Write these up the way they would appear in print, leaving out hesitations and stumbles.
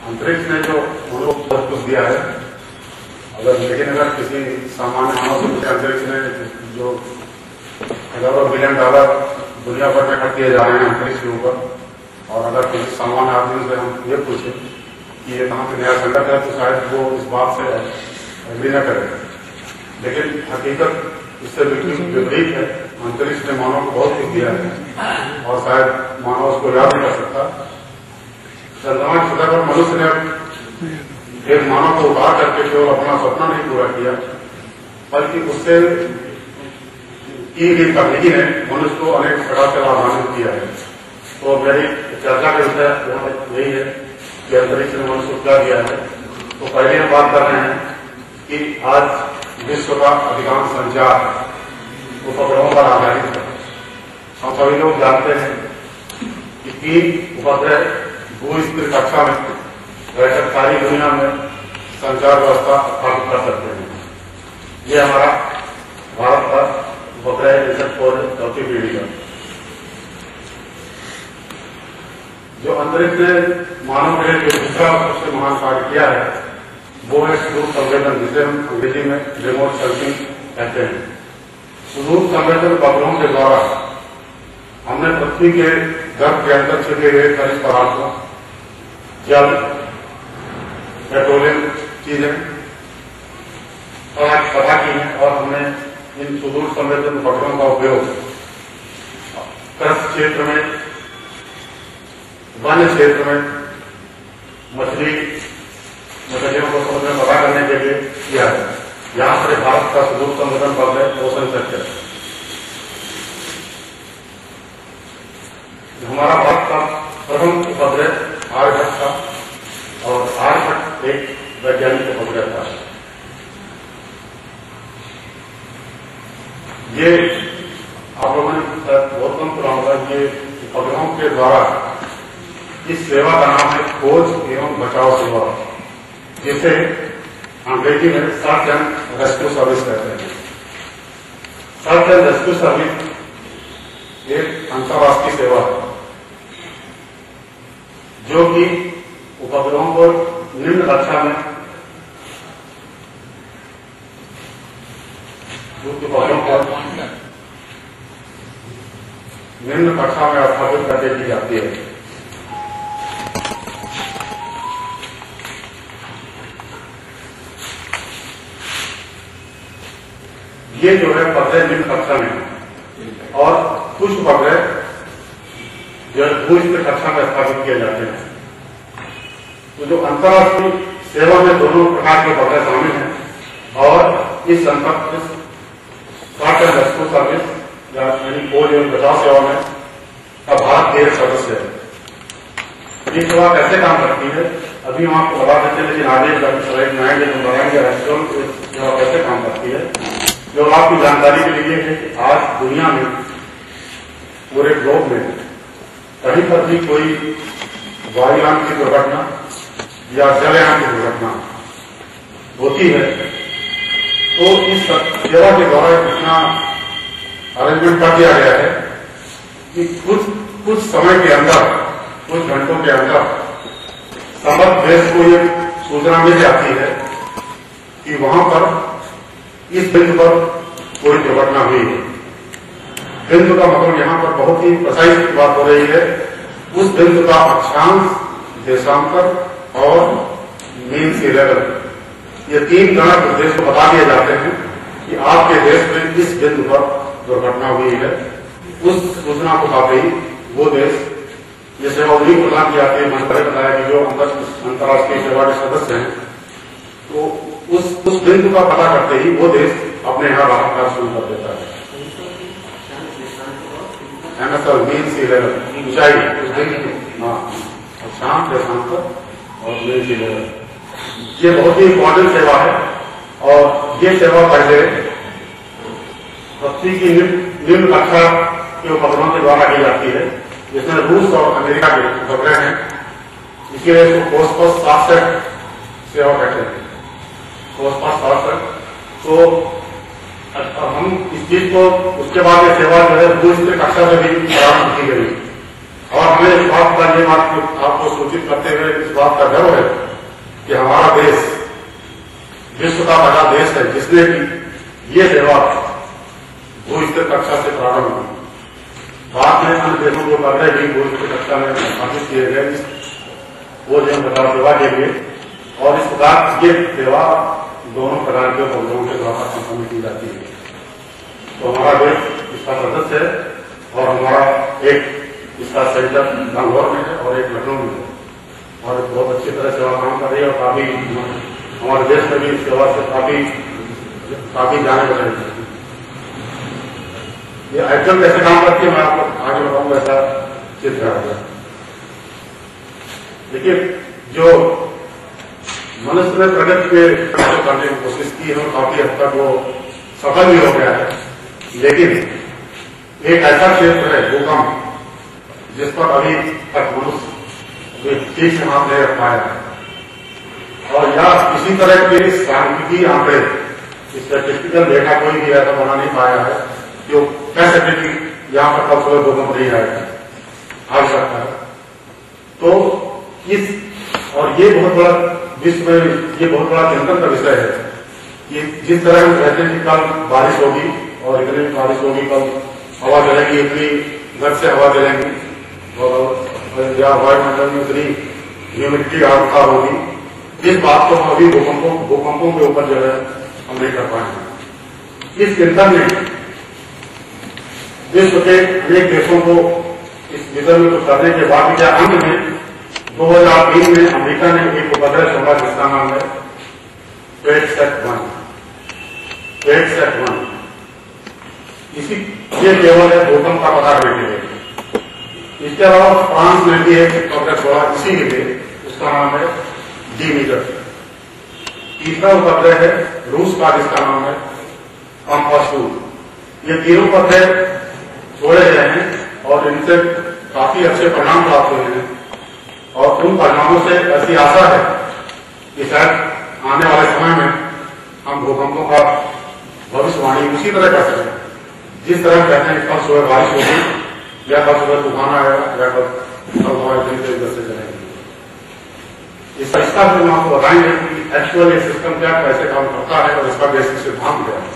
अंतरिक्ष ने जो उनको बहुत कुछ दिया है, लेकिन अगर किसी सामान्य मानव से अंतरिक्ष ने जो हजारों बिलियन डॉलर दुनिया भर में खर्च किए जा रहे हैं अंतरिक्ष के ऊपर, और अगर किसी सामान्य आदमी से हम ये पूछें कि ये कहाँ से नया संकट है, तो शायद वो इस बात से एग्री न करे। लेकिन हकीकत इससे बिल्कुल विपरीत है। अंतरिक्ष ने मानव को बहुत कुछ दिया है और शायद मानव उसको याद नहीं कर सकता। चंद्रमा की सतह पर मनुष्य ने एक मानव को उतार करके केवल अपना सपना नहीं पूरा किया, बल्कि उससे की गई तकनीकी ने मनुष्य को अनेक प्रकार से लाभान्वित किया है। तो मेरी चर्चा का विषय यही है कि अंतरिक्ष ने मनुष्य को क्या दिया है। तो पहले हम बात कर रहे हैं कि आज विश्व का अधिकांश संचार उपग्रहों पर आधारित है। हम सभी लोग जानते हैं कि 3 उपग्रह भू-स्थिर कक्षा में रहकर सारी दुनिया में संचार व्यवस्था स्थापित कर सकते हैं। ये हमारा भारत का उपग्रह ISRO 4 पीढ़ी का। जो अंतरिक्ष ने मानव के लिए जो दूसरा सबसे महान कार्य किया है वो है सुदूर संवेदन, जिसे हम अंग्रेजी में रिमोट सेंसिंग कहते हैं। सुदूर संवेदन उपग्रहों के द्वारा हमने पृथ्वी के गर्भ के अंदर छिपे हुए खनिज पदार्थों, जल, पेट्रोलियम चीजें पता की है, और हमने इन सुदूर संवेदन उपग्रहों का उपयोग कृषि क्षेत्र में, वन्य क्षेत्र में मछलियों को समझ में पता करने के लिए किया है। यहाँ पर भारत का सुदूर संवेदन उपग्रह ओशन सेक्टर, हमारा भारत का प्रथम उपग्रह आर्यभट्ट था, और आर्यभट्ट एक वैज्ञानिक उपग्रह था। ये आप लोगों ने बहुत कम सुना होगा। ये उपग्रहों के द्वारा इस सेवा का नाम है खोज एवं बचाव सेवा, जिसे अंग्रेजी में सर्च एंड रेस्क्यू सर्विस कहते हैं। सर्च एंड रेस्क्यू सर्विस एक अंतर्राष्ट्रीय सेवा है जो कि उपग्रहों को निम्न कक्षा में स्थापित करके की जाती है। ये जो है उपग्रह निम्न कक्षा में, और कुछ उपग्रह जो है भू-स्थिर कक्षा में स्थापित किए जाते हैं। तो जो अंतर्राष्ट्रीय सेवा में दोनों प्रकार के उपग्रह शामिल हैं, और इस सर्च एंड रेस्क्यू सर्विस यानी खोज एवं बचाव सेवा में का भारत एक सदस्य है। ये सेवा कैसे काम करती है अभी हम आपको बता देते हैं, लेकिन आगे स्लाइड में आएंगे तो बताएंगे सेवा कैसे काम करती है। जो आपकी जानकारी के लिए है कि आज दुनिया में, पूरे ग्लोब में कहीं पर भी कोई वायुयान की दुर्घटना या जलयान की दुर्घटना होती है तो इस सेवा के द्वारा इतना अरेंजमेंट कर दिया गया है कि कुछ समय के अंदर, कुछ घंटों के अंदर समस्त देश को ये सूचना मिल जाती है कि वहां पर इस बिंदु पर कोई दुर्घटना हुई है। बिंदु का मतलब यहाँ पर बहुत ही प्रिसाइज बात हो रही है। उस बिंदु का अक्षांश, देशांतर और मीन सी लेवल, ये 3 गणक देश को बता दिए जाते हैं कि आपके देश में इस बिंदु पर दुर्घटना हुई है। उस सूचना को पाते ही वो देश, ये सेवा उन्हीं को प्रदान की जाती है। मैंने पहले बताया कि जो अंतर्राष्ट्रीय सेवा के सदस्य हैं, तो उस बिंदु का पता करते ही वो देश अपने यहाँ राहत कार्य शुरू कर देता है। मीन सी लेवल, ऊंचाई उस बिंदु, हाँ, शांत देशांतर और मीन सी लेवल, ये बहुत ही इम्पोर्टेंट सेवा है। और ये सेवा पहले पृथ्वी की निम्न कक्षा के उपग्रहों के द्वारा की जाती है, जिसमें रूस और अमेरिका के उपग्रह हैं। इसलिए इसको कोस्मोस सातसठ सेवा कहते हैं। कोस्मोस सातसठ। तो हम इस चीज को, उसके बाद ये सेवा जो है भू-स्थिर कक्षा में भी प्रारंभ की गई। और हमें इस बात का ये बात आपको सूचित करते हुए इस बात का गर्व है कि हमारा देश विश्व का बड़ा देश है जिसने की ये सेवा भू-स्थिर कक्षा से प्रारंभ हुई। बाद में अन्य देशों को पहले भी भू-स्थिर कक्षा में स्थापित किए गए वो जन प्रकार सेवा के लिए, और इस प्रकार ये सेवा दोनों प्रकार के उपग्रहों के द्वारा संपन्न की जाती है। तो हमारा देश इसका सदस्य है और हमारा एक इसका सेंटर बैंगलोर में है और एक लखनऊ में है, और बहुत अच्छी तरह सेवा काम कर रही है और काफी हमारे देश में भी इस सेवा से काफी जाने बने हैं। ये एक्चुअल कैसे काम करती है मैं आपको आगे बताऊंगा, ऐसा चित्र है। देखिए, जो मनुष्य ने प्रगति के करने की कोशिश की है और काफी हद तक वो सफल भी हो गया है, लेकिन एक ऐसा क्षेत्र है भूकंप जिस पर अभी तक मनुष्य ठीक से हाथ नहीं रख पाया है, और या किसी तरह के सांख्यिकी आंकड़े स्टैटिस्टिकल डेटा कोई भी ऐसा बना नहीं पाया है जो कह सके कि यहाँ पर कब सुबह भूकंप नहीं आएगा, आ सकता है। तो इस और ये बहुत बड़ा विश्व में ये बहुत बड़ा चिंतन का विषय है कि जिस तरह हम कहते हैं कि कल बारिश होगी और इतनी बारिश होगी, कल हवा चलेगी, इतनी गति से हवा चलेगी और या वायुमंडल में इतनी ह्यूमिडिटी आवृत्ता होगी, इस बात को हम अभी भूकंपों के ऊपर जो है हम नहीं कर पाएंगे। इस चिंतन में विश्व के अनेक देशों को इस विषय में कुछ करने के बाद क्या अंत में 2003 में अमेरिका ने एक उपग्रह छोड़ा जिसका नाम है PatriotSat-1। इसी ये केवल है भूकंप का पता करने के लिए। इसके अलावा फ्रांस ने भी एक उपग्रह छोड़ा इसी के लिए, उसका नाम है D-Meter। तीसरा उपग्रह है रूस का जिसका नाम है Compass-2। ये तीनों उपग्रह छोड़े गए हैं और इनसे काफी अच्छे परिणाम प्राप्त हुए हैं, और उन परिणामों से ऐसी आशा है कि शायद आने वाले समय में हम भूकंपों का भविष्यवाणी उसी तरह कर सकें जिस तरह कहते हैं कल सुबह बारिश होगी या कल सुबह तूफान आएगा या कल हवाएं इधर से चलेंगी। इस इसका फिर हम आपको बताएंगे कि एक्चुअल ये सिस्टम क्या कैसे काम करता है और इसका बेसिक सिद्धांत क्या है।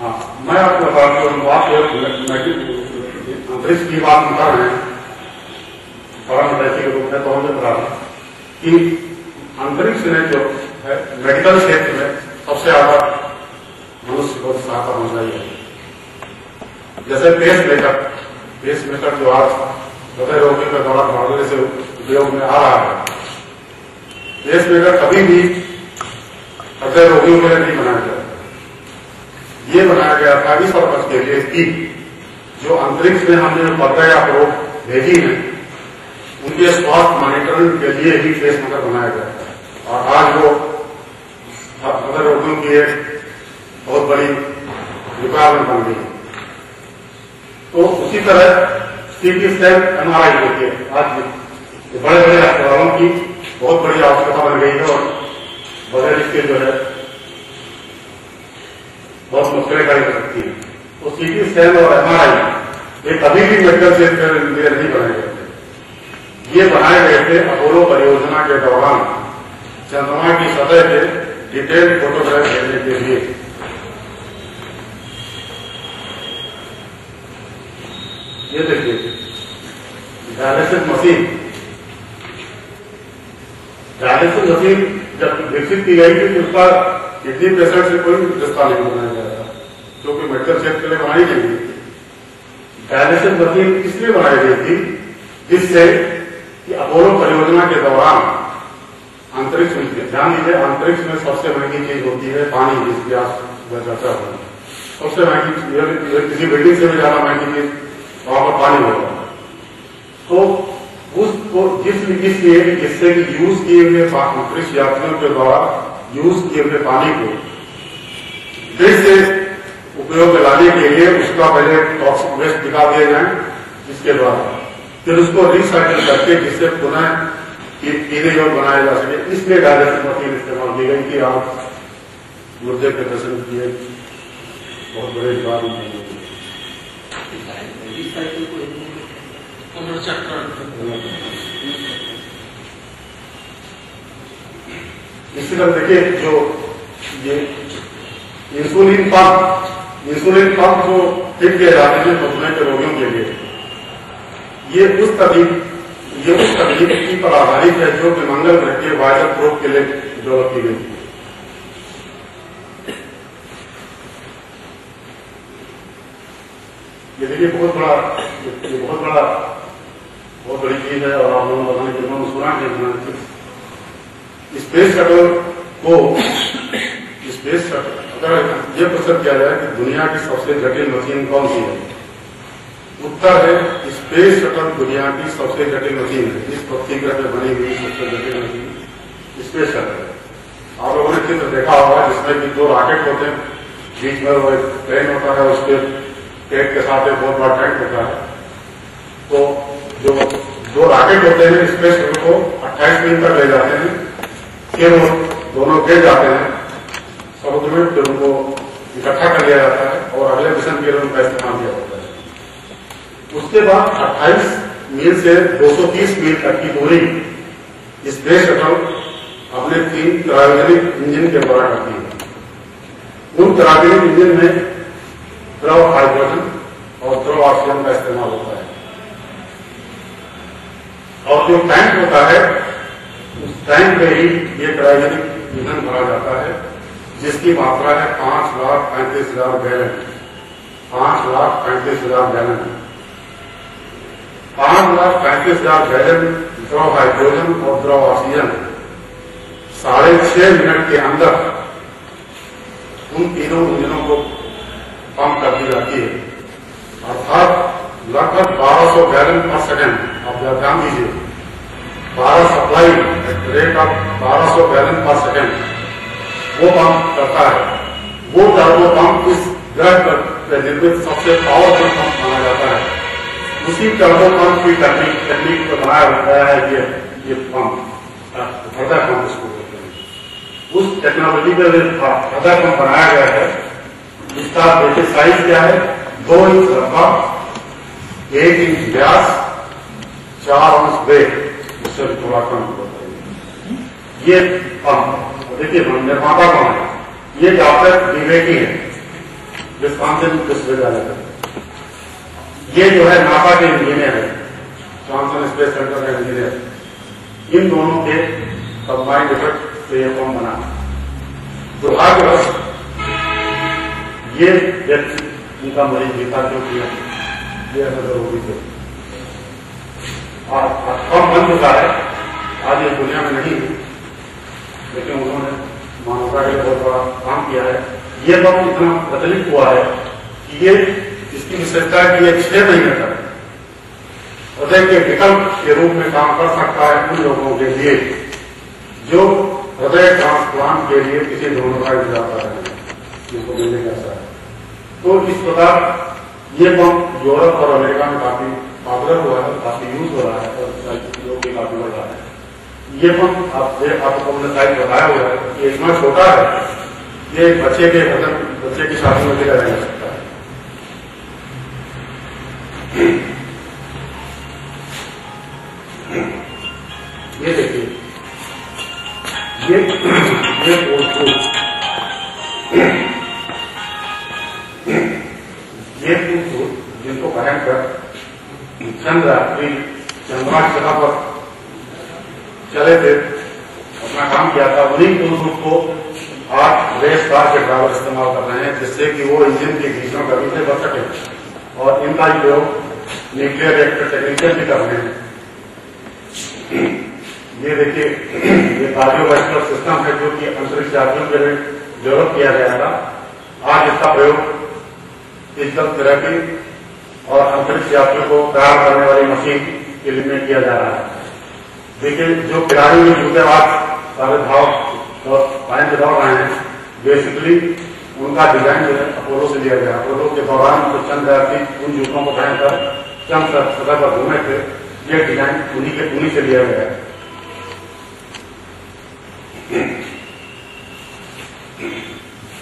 हाँ, मैं आपको बता दूं, आप अंतरिक्ष की बात हम कर रहे हैं के रूप में, तो हमें बता कि अंतरिक्ष ने जो है मेडिकल क्षेत्र में सबसे ज्यादा मनुष्य को सहायता पहुंचाई है। जैसे पेस मेकर जो आज हृदय रोगियों के द्वारा बढ़ने से उपयोग में आ रहा है, पेस मेकर कभी भी हृदय रोगियों के लिए नहीं बनाया गया। ये बनाया गया था इस पर्पज के लिए कि जो अंतरिक्ष में हमने उपग्रह या प्रोब भेजी है उनके स्वास्थ्य मॉनिटरिंग के लिए ही पेस मेकर बनाया गया था, और आज वो हृदय रोगियों की एक बहुत बड़ी रिक्वायरमेंट बन गई। तो उसी तरह सीटी स्कैन MRI होती है, आज बड़े बड़े अस्पतालों की बहुत बड़ी आवश्यकता बन गई है, और बगैर इसके जो है बहुत मुश्किलें खड़ी कर सकती है। तो सीटी स्कैन और MRI ये कभी भी मेडिकल क्षेत्र में नहीं बनाए गए थे। ये बनाए गए थे अपोलो परियोजना के दौरान चंद्रमा की सतह के डिटेल फोटोग्राफ लेने के लिए। ये देखिए डायलिसिस मशीन जब विकसित की गई थी तो उसका किडनी पेशेंट से कोई रिश्ता नहीं बनाया गया था, क्योंकि मेडिकल क्षेत्र के लिए बनाई गई थी। डायलिसिस मशीन इसलिए बनाई गई थी जिससे कि अपोलो परियोजना के दौरान अंतरिक्ष में, ध्यान दीजिए, अंतरिक्ष में सबसे महंगी चीज होती है पानी, जिसकी आप चर्चा होगी। सबसे महंगी चीज, किसी बिल्डिंग से भी ज्यादा महंगी चीज वहां पर पानी होगा। तो उसको इसलिए जिससे कि यूज किए हुए अंतरिक्ष यात्रियों के द्वारा यूज किए हुए पानी को फिर से उपयोग में लाने के लिए उसका पहले टॉक्सिक वेस्ट निकाल दिए जाए, जिसके द्वारा फिर उसको रिसाइकिल करके जिससे पुनः पीने योग्य बनाया जा सके। इसलिए डायलिसिस मशीन इस्तेमाल की गई कि आप गुर्दे के पेशेंट की बहुत बड़े बात। रिसाइकिल को पुनर्चक्रण। इसी तरह देखिए जो ये इंसुलिन पंप जो फिट किए जाते हैं मधुमेह के रोगियों के लिए, ये उस तकनीक पर आधारित है जो कि मंगल ग्रह के वायरल प्रोब के लिए डेवलप की गई। ये देखिए बहुत बड़ी चीज है और आप लोगों ने सुना है। स्पेस शटल को अगर ये प्रश्न किया जाए कि दुनिया की सबसे जटिल मशीन कौन सी है, उत्तर है स्पेस शटल दुनिया की सबसे जटिल मशीन है। इस पृथ्वी ग्रह पर बनी हुई सबसे जटिल मशीन स्पेस शटल है। आप लोगों ने चित्र देखा होगा जिसमें कि दो रॉकेट होते हैं, बीच में वो प्लेन होता है, उसके पेट के साथ एक बहुत बड़ा टैंक होता है। तो जो दो रॉकेट होते हैं स्पेस शटल को 28 दिन तक ले जाते हैं, फिर वो दोनों गिर जाते हैं समुद्र में, फिर उनको इकट्ठा कर लिया जाता है और अगले मिशन के लिए उनका इस्तेमाल किया जाता है। उसके बाद 28 मील से 230 मील तक की दूरी स्पेस शटल अपने 3 क्रायोजेनिक इंजन के द्वारा करती है। उन क्रायोजेनिक इंजन में द्रव हाइड्रोजन और द्रव ऑक्सीजन का इस्तेमाल होता है और जो टैंक होता है उस टैंक में ही ये क्रायोजेनिक ईंधन भरा जाता है जिसकी मात्रा है 5,35,000 गैलन। 5,35,000 गैलन 5,35,000 गैलन द्रव हाइड्रोजन और द्रव ऑक्सीजन 6.5 मिनट के अंदर उन तीनों इंजनों को पंप कर दी जाती है, अर्थात लगभग 1200 गैलन पर सेकेंड। आप ध्यान दीजिए, 12 सप्लाई रेट ऑफ 1200 गैलन पर सेकेंड वो पंप करता है। वो टर्बो पंप इस ग्रह पर निर्मित सबसे पावरफुल पंप माना जाता है। उसी टर्बो पंप की तकनीक पर बनाया गया है ये पंप, हृदय पंप इसको बोलते हैं। उस टेक्नोलॉजी का हृदय पंप बनाया गया है। इसका देखिए साइज क्या है, 2 इंच लंबा, 1 इंच व्यास, 4 अंश वेट, उससे थोड़ा कम होता है। ये पंप देखिए निर्माता कौन है, ये डॉक्टर विवेकी है विस्कॉन्सिन विश्वविद्यालय का। ये जो है नासा के इंजीनियर है, जॉनसन स्पेस सेंटर का इंजीनियर। इन दोनों के कंबाइंड इफेक्ट से ये पंप बना। दुर्भाग्यवश ये व्यक्ति उनका मरीज भी था जो कि ये रोगी थे और पंप बन चुका है, आज ये दुनिया में नहीं है, लेकिन उन्होंने मानवता के लिए बहुत बड़ा काम किया है। ये पंप इतना प्रचलित हुआ है कि ये इसकी विशेषता है कि ये 6 महीने तक हृदय के विकल्प के रूप में काम कर सकता है उन लोगों के लिए जो हृदय ट्रांसप्लांट के लिए किसी डोनर का इंतजार कर रहे हैं, जिसको मिलने कैसा है। तो इस प्रकार ये पंप यूरोप और अमेरिका में काफी पॉपुलर हुआ है, काफी यूज हो रहा है और लोग भी काफी बढ़ रहा है। ये पंप आपको हमने साइज बताया हुआ है कि इतना छोटा है, ये बच्चे की शादी में भी लगाया जा सकता है। ये देखिए ये जिनको कनेक्ट कर चंद्रमा पर चले थे, अपना काम किया था, उन्हीं टूल को आज रेस कार के ड्राइवर इस्तेमाल कर रहे हैं जिससे कि वो इंजन की घीचों गर्मी से बच सके और इनका उपयोग न्यूक्लियर रिएक्टर टेक्नीशियन भी कर रहे हैं। ये देखिए ये कार्डियोवैस्कुलर सिस्टम है जो कि अंतरिक्ष यात्रियों के लिए डेवलप किया गया था। आज इसका प्रयोग फिजिकल थेरेपी और अंतरिक्ष यात्रियों को तैयार करने वाली मशीन के लिए किया जा रहा है। देखिए जो खिलाड़ी में जूते आज सारे धाव और पाइन दौड़ रहे हैं, बेसिकली उनका डिजाइन जो है अपोलो से लिया गया। अपोलो के दौरान तो चंद्र यात्री उन जूतों को पहनकर चंद्र सतह पर घूमे थे, ये डिजाइन उन्हीं से लिया गया है।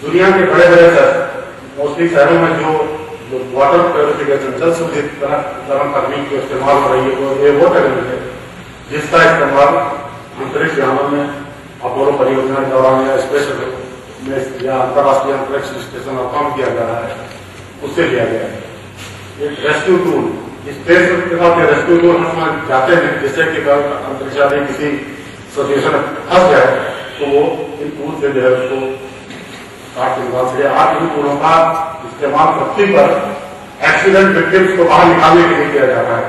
दुनिया के बड़े बड़े शहर, मोस्टली शहरों में जो जो वाटर प्योरिफिकेशन जल शुद्धिकरण तकनीक जो इस्तेमाल हो रही है ये वो तकनीक है जिसका इस्तेमाल अंतरिक्ष यानों में अपोलो परियोजना के दौरान या स्पेस में या अंतर्राष्ट्रीय अंतरिक्ष स्टेशन पर काम किया जा रहा है, उससे लिया गया है। एक रेस्क्यू टूल, स्पेस के साथ रेस्क्यू टूल हम जाते हैं जिससे कि अंतरिक्ष यात्री किसी सिचुएशन में फंस जाए तो वो इन टूल से जो है उसको काट के निकाल सके। आज इन टूलों का इस्तेमाल पृथ्वी पर एक्सीडेंट विक्टिम्स को बाहर निकालने के लिए किया जा रहा है।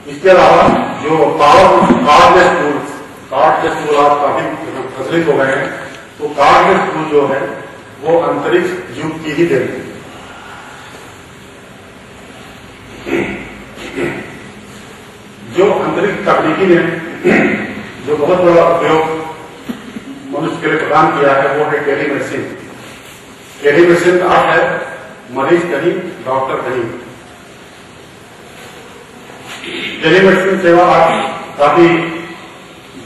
इसके अलावा जो कार्डलेस टूल आप काफी प्रचलित हो गए हैं, तो कार्डलेस टूल जो है वो अंतरिक्ष युग की ही देन है। जो अंतरिक्ष तकनीकी ने जो बहुत बड़ा उपयोग मनुष्य के लिए प्रदान किया है वो है टेलीमेडिसिन। टेलीमेडिसिन का अर्थ है मरीज कहीं डॉक्टर कहीं। टेलीमेडिसिन सेवा आज काफी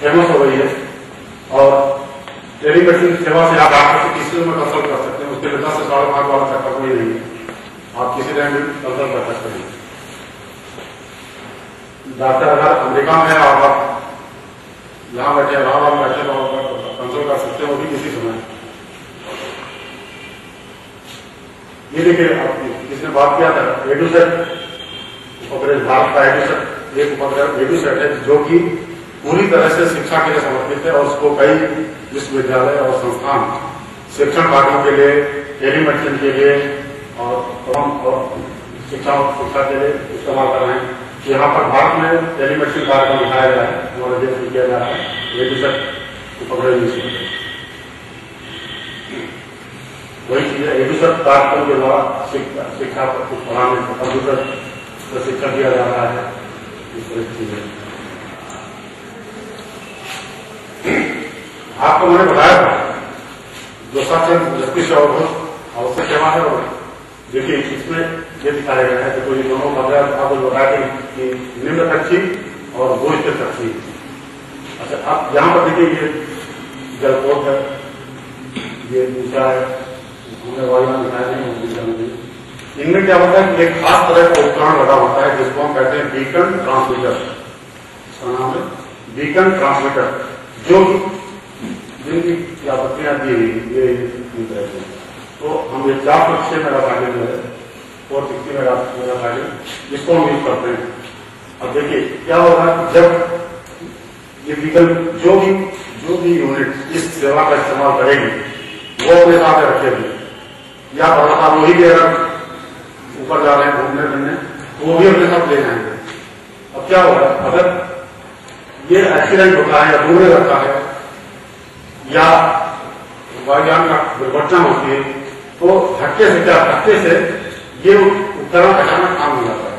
फेमस हो गई है और टेलीमेडिसिन सेवा से आप डॉक्टर से किसी में कंसल्ट कर सकते हैं, उसके लिए 10 से 5.5 वाला चक्कर कोई नहीं है, आप किसी टाइम भी कंसल्ट कर सकते हैं। डॉक्टर अगर अमेरिका में है और आप यहां बैठे इलाहाबाद में बैठे तो कंसल्ट कर सकते हैं, वो भी किसी समय। ये देखिए किसने बात किया था एडुसेट उपग्रह, भारत का एडुसेट एक उपग्रह एडुसेट है जो कि पूरी तरह से शिक्षा के लिए समर्पित है और उसको कई विश्वविद्यालय और संस्थान शिक्षण कार्यों के लिए, टेलीमेडिसिन के लिए और शिक्षा के लिए इस्तेमाल कर रहे हैं। यहाँ पर भारत में टेलीमेडिसिन कार्यक्रम दिखाया गया है, हमारे देश में किया जा रहा है एडुसेट उपग्रह। वही चीज है, एडुसेट कार्यक्रम के द्वारा शिक्षा पर कुछ पढ़ाने कंप्यूटर प्रशिक्षण दिया जा रहा है, इस तरह की चीजें। आपको मैंने बताया था जो सच है जस्टिस और बहुत आवश्यक सेवा है। और देखिए इसमें ये दिखाया गया है कि ये दोनों खबरें आपको बताया कि निम्न कक्षी और भूस्थ कक्षी। अच्छा, आप यहाँ पर देखिए ये जलपोत है, ये दूसरा है, हमने वायुयान दिखाया नहीं। इनमें क्या होता है कि एक खास तरह का उपकरण लगा होता है जिसको हम कहते हैं बीकन ट्रांसमीटर। इसका नाम है बीकन ट्रांसमीटर, जो जिनकी आपत्तियां दी हुई ये तो हम ये 4 कक्षे मेरा कार्य जो है 460 मेरा कार्य जिसको हम यूज करते हैं। अब देखिए क्या होगा जब ये विकल्प जो भी यूनिट इस सेवा का इस्तेमाल करेगी वो अपने साथ रखेगी या लगातार वही भी अगर ऊपर जा रहे हैं घूमने फिरने तो वो भी अपने साथ ले जाएंगे। अब क्या होगा अगर ये एक्सीडेंट होता है या दूर रहता है या वायुयान का दुर्घटना होती है तो धक्के से ये उपकरण अचानक काम हो जाता है।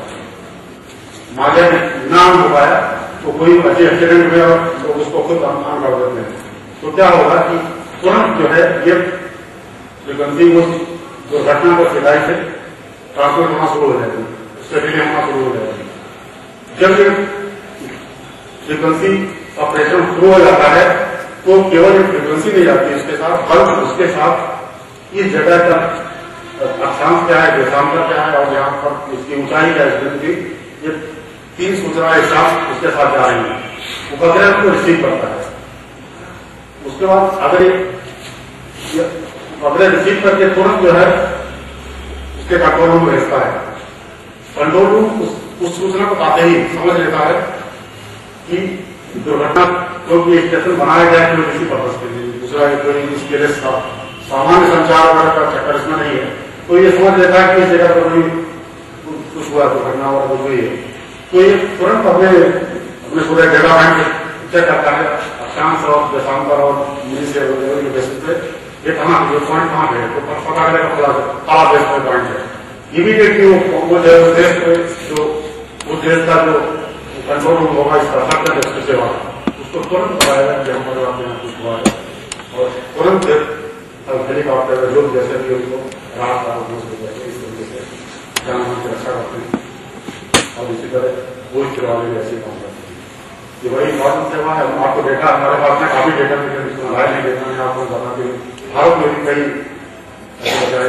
मान लिया नाम हो पाया तो कोई अच्छे एक्सीडेंट हुए और लोग उसको खुद काम कर देते हैं तो क्या होगा कि तुरंत जो है ये फ्रीक्वेंसी उस दुर्घटना को सिलाई से ट्रांसमिट होना शुरू हो जाएगी, उससे डिले होना शुरू हो जाएगी। जब ये फ्रीक्वेंसी ऑपरेशन शुरू हो जाता है तो केवल एक फ्रीक्वेंसी नहीं जाती उसके साथ, बल्कि उसके साथ इस जगह का अक्षांश क्या है, देशांतर क्या है और यहाँ पर इसकी ऊंचाई क्या है, ये 3 सूचनाएं एक साथ उसके साथ जा रही है। उपग्रह को रिसीव करता है। उसके बाद अगर ये उपग्रह रिसीव करके तुरंत जो है उसके कंट्रोल रूम भेजता है। कंट्रोल रूम उस सूचना को पाते ही समझ लेता है कि दुर्घटना क्योंकि स्टेशन बनाया गया है किसी पर्पज के लिए, दूसरा कोई इसके लिए सामान्य संचार वगैरह का चक्कर इसमें नहीं है, तो ये समझ लेता है कि इस जगह पर कोई कुछ हुआ दुर्घटना और कुछ हुई है तो ये तुरंत अपने पूरे डेटा बैंक चेक करता है अक्षांश और देशांतर और मिली से बेसिस पे ये कहाँ ये पॉइंट कहाँ है तो पता करेगा कला देश में पॉइंट है। इमीडिएटली वो देश जो उस देश का जो कंट्रोल रूम होगा इस तरह से सेवा उसको तुरंत बताएगा कि हमारे यहाँ कुछ हुआ है और तुरंत हेलीकॉप्टर जो जैसे भी उनको राहत इस तरीके से जान की रक्षा करते हैं और इसी तरह कोई सेवा भी ऐसे काम करते हैं। ये बड़ी इंपॉर्टेंट सेवा है। आपको डेटा हमारे पास में काफी डेटा नहीं डेटा मैं आपको बताती हूँ। भारत में भी कई ऐसे बचाए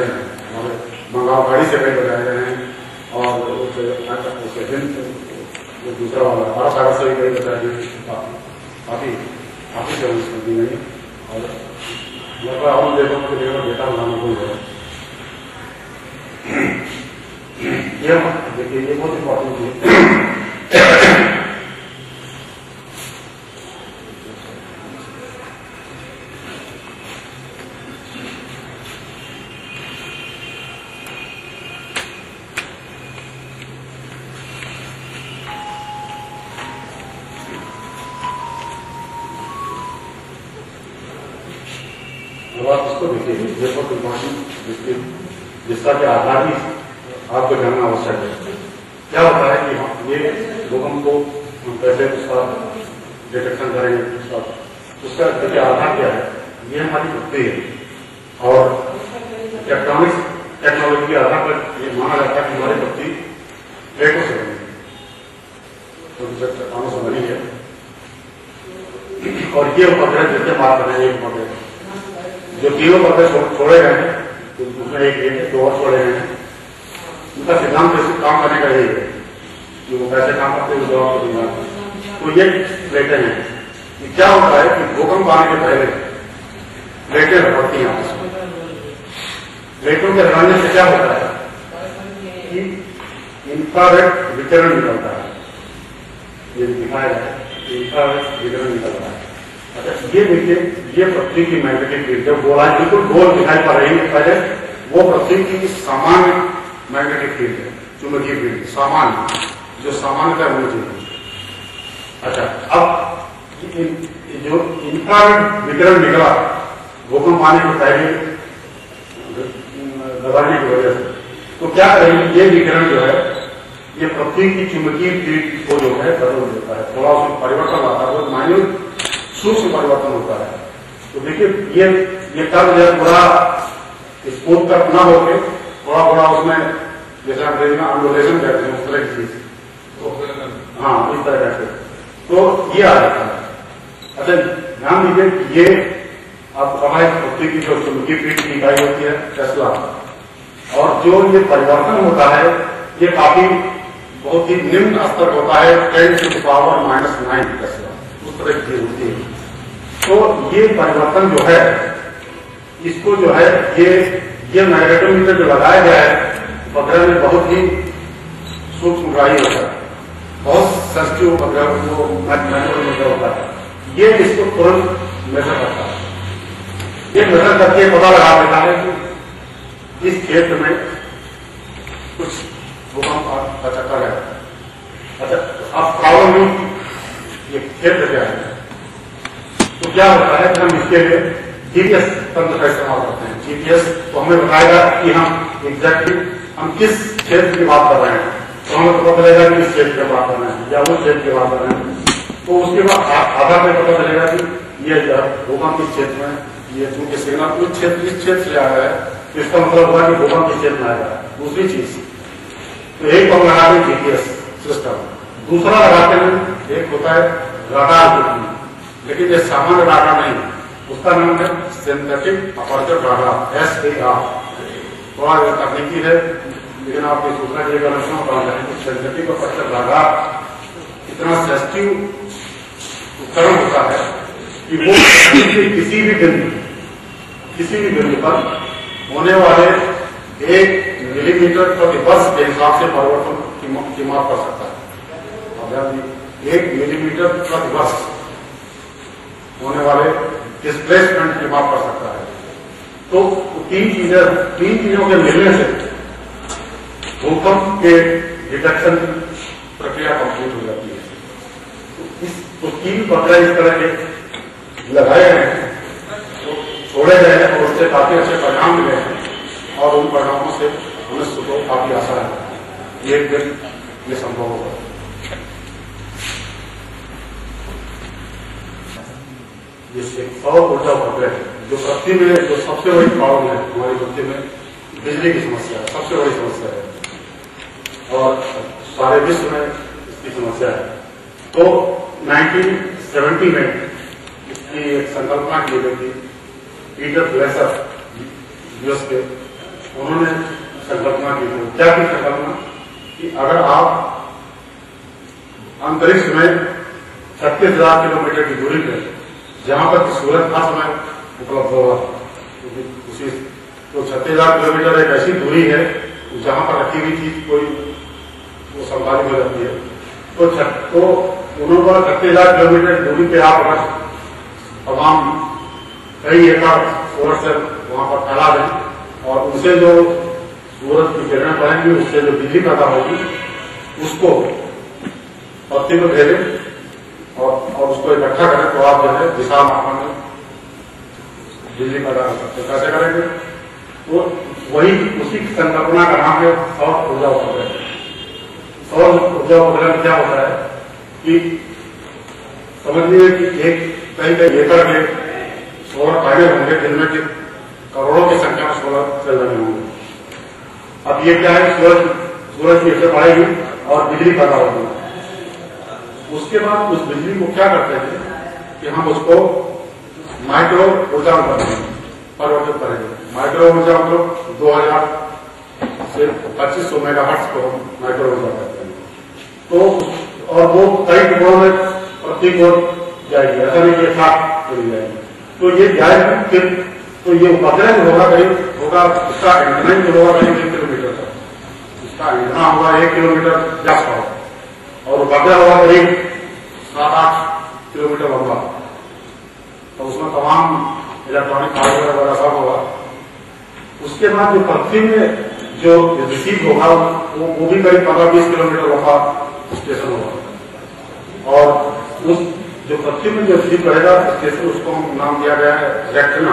हमारे बंगाल खाड़ी से कई बताए गए हैं और उसे दूसरा वाला अरब सागर से भी कई बताए गए काफी काफी से दी गई और लगभग और देशों के लिए डेटा बनाना कोई है। ये देखिए ये बहुत इंपॉर्टेंट है। अब आप इसको देखिए, ये बहुत इंपॉर्टेंट जिसका कि आधार ही आपको जानना आवश्यक है। क्या होता है कि ये भूकंप को हम कैसे उसका डिटेक्शन करेंगे, उसका देखिए आधार क्या है, ये हमारी पृथ्वी है और इलेक्ट्रॉनिक्स टेक्नोलॉजी के आधार पर ये माना जाता है कि हमारी पृथ्वी प्लेटों से बनी है, तो चट्टानों से बनी है और ये उपग्रह जितने मार बने एक उपग्रह जो तीनों उपग्रह छोड़े गए हैं, उसमें एक ये दो और छोड़े गए हैं, उनका सिद्धांत काम करने का यही है कि वो कैसे काम करते हैं जवाब को दूंगा। तो ये प्लेटें हैं कि क्या होता है कि भूकंप आने के पहले प्लेटें रखती हैं आपस में। प्लेटों के रखने से क्या होता है कि इंफ्रारेड विकिरण निकलता है, ये दिखाया जाए इंफ्रारेड विकिरण निकल रहा है। अच्छा ये देखिए, ये पृथ्वी की मैग्नेटिक फील्ड जब गोला बिल्कुल गोल दिखाई पड़ रही है पहले, वो पृथ्वी की सामान्य मैग्नेटिक फील्ड है, चुंबकीय फील्ड सामान्य, जो सामान्यतः होनी चाहिए। अच्छा अब जो इंफ्रारेड विकिरण निकला भूकंप आने के पहले दबाने की वजह से, तो क्या करेंगे, ये विकिरण जो है ये पृथ्वी की चुंबकीय फील्ड को जो है बदल देता है, थोड़ा उसमें परिवर्तन आता है, बहुत माइन्यूट सूक्ष्म परिवर्तन होता है। तो देखिए ये कर्व जो पूरा स्पून कट न होकर थोड़ा थोड़ा उसमें जैसे अंग्रेजी में अंडोलेशन कहते हैं उस तरह की चीज, हाँ इस तरह से, तो ये आ जाता है। अच्छा ध्यान दीजिए कि ये आपको पता है पृथ्वी की जो चुंबकीय फील्ड की इकाई होती है टेस्ला, और जो ये परिवर्तन होता है ये काफी बहुत ही निम्न स्तर होता है, 10⁻⁹ टेस्ला, उस तरह की चीज होती है। तो ये परिवर्तन जो है इसको जो है ये मैग्नेटोमीटर जो लगाया गया है उपग्रह में बहुत ही सूक्ष्म ग्राही होता है, बहुत सेंसिटिव उपग्रह जो मैग्नेटोमीटर होता है, ये इसको तुरंत मेजर करता है। ये मेजर करके पता लगा देता है कि इस क्षेत्र में कुछ भूकंप का चक्कर है। अच्छा अब प्रॉब्लम नहीं, ये क्षेत्र क्या है, तो क्या होता है कि हम इसके लिए जीपीएस तंत्र का इस्तेमाल करते हैं। जीपीएस तो हमें बताएगा कि हम एग्जैक्टली हम किस क्षेत्र की बात कर रहे हैं, तो हमें पता चलेगा कि इस क्षेत्र की बात कर रहे हैं या उस क्षेत्र की बात कर रहे हैं। तो उसके बाद आधार में पता चलेगा कि ये भूकंप किस क्षेत्र में, ये चूंकि सिग्नल इस क्षेत्र से आ रहा है तो इसका मतलब हुआ कि भूकंप किस क्षेत्र में आएगा। दूसरी चीज तो एक तो हम लगा दें जीपीएस सिस्टम, दूसरा लगाते हैं एक होता है रडार, लेकिन ये सामान्य रडार नहीं, उसका नाम है सिंथेटिक अपर्चर रडार, SAR। थोड़ा तकनीकी है लेकिन आपकी सूचना के लिए सिंथेटिक अपर्चर रडार इतना सेंसिटिव उपकरण होता है कि वो किसी भी बिंदु पर होने वाले 1 मिलीमीटर प्रति वर्ष के हिसाब से परिवर्तन की माप कर सकता है। 1 मिलीमीटर प्रति वर्ष होने वाले डिस्प्लेसमेंट की माप कर सकता है। तो तीन चीजों के मिलने से भूकंप के डिटेक्शन प्रक्रिया कंप्लीट हो जाती है। तो 3 उपग्रह इस तरह के लगाए गए हैं, तो छोड़े गए हैं और उससे काफी अच्छे परिणाम मिले हैं और उन परिणामों से मनुष्य को काफी आशा है एक दिन ये संभव होगा। जिससे सौर ऊर्जा उपग्रह जो पृथ्वी में जो सबसे बड़ी प्रॉब्लम है, हमारी पृथ्वी में बिजली की समस्या है, सबसे बड़ी समस्या है और सारे विश्व में इसकी समस्या है। तो 1970 में इसकी एक संकल्पना की गई थी, पीटर ग्लेसर यूएस के, उन्होंने संकल्पना की थी। क्या की संकल्पना कि अगर आप अंतरिक्ष में 36,000 किलोमीटर की दूरी पर, जहां पर सूरज हर समय उपलब्ध होगा, उसी तो 36,000 किलोमीटर एक ऐसी दूरी है जहां पर रखी हुई चीज कोई वो संभाली हो जाती है। तो उन्होंने 36,000 किलोमीटर दूरी पे आप अगर तमाम कई एकड़ सोलर सेल वहां पर फैला दें और उनसे जो सूरज की किरणें पड़ेंगी, उससे जो बिजली पैदा होगी उसको पृथ्वी को भेजें और उसको इकट्ठा करें, तो आप जो है विशाल मात्रा में बिजली पैदा कर सकते हैं। कैसे करेंगे? तो वही उसी संकल्पना का नाम है सौर ऊर्जा उपग्रह। सौर ऊर्जा उपग्रह में क्या होता है कि समझिए कि कई एकड़ के सोलर पैनल होंगे जिनमें कि करोड़ों की संख्या में सोलर सेल लगे होंगे। अब ये क्या है, सूरज की असर पड़ेगी और बिजली पैदा होगी। उसके बाद उस बिजली को क्या करते हैं कि हम उसको माइक्रो ऊर्जा में परिवर्तित करेंगे। माइक्रो ऊर्जा मतलब 2000 से 2500 मेगाहर्ट्ज को माइक्रो ऊर्जा कहते हैं। तो और वो कई टुकड़ों में पृथ्वी को जाएगी, ऐसा नहीं कि साथ चली जाएगी। तो ये जाएगी फिर, तो ये उपग्रह जो होगा करीब होगा, उसका एंटेना जो होगा करीब 1 किलोमीटर तक, उसका एंटेना होगा 1 किलोमीटर व्यास का और उपग्रह होगा करीब 7-8 किलोमीटर लंबा। तो उसमें तमाम इलेक्ट्रॉनिक हार्डवेयर वगैरह सब होगा। उसके बाद जो पृथ्वी में जो रिसीव होगा वो भी करीब 15-20 किलोमीटर लंबा स्टेशन होगा और उस जो पृथ्वी में जो रिसीव करेगा स्टेशन, उसको हम नाम दिया गया है रेक्टेना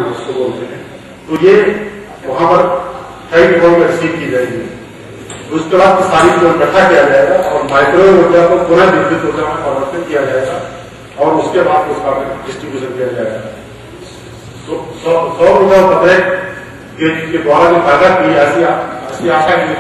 उसको बोलते हैं। तो ये वहां पर कई टुकड़ों में रिसीव की जाएगी। उसके बाद सारी को इकट्ठा किया जाएगा और माइक्रोवेव ऊर्जा को पुनः विद्युत ऊर्जा में परिवर्तित किया जाएगा और उसके बाद उसका डिस्ट्रीब्यूशन किया जाएगा। सौर ऊर्जा उपग्रह के द्वारा जो पैदा की ऐसी आशा की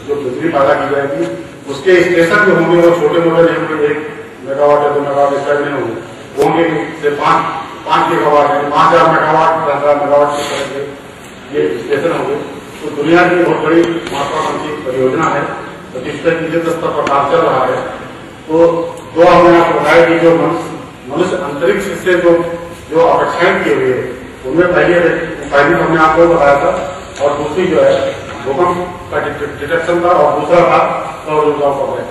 जो बिजली पैदा की जाएगी, उसके स्टेशन जो होंगे वो छोटे मोटे नहीं होंगे, 1 मेगावाट या 2 मेगावाट इस टाइप नहीं होंगे, वो होंगे से 5 गीगावाट है, 5000 मेगावाट 10,000 मेगावाट की तरह के ये स्टेशन होंगे। तो दुनिया की बहुत बड़ी महत्वाकांक्षी की परियोजना है, तो जिससे निजी स्तर पर काम चल रहा है। तो दो हमने आपको बताया कि जो मनुष्य अंतरिक्ष से जो अपेक्षाएं की हुई है उनमें पहली हमने आपको बताया था और दूसरी जो है भूकंप का डिटेक्शन था और दूसरा था सौर ऊर्जा उपग्रह।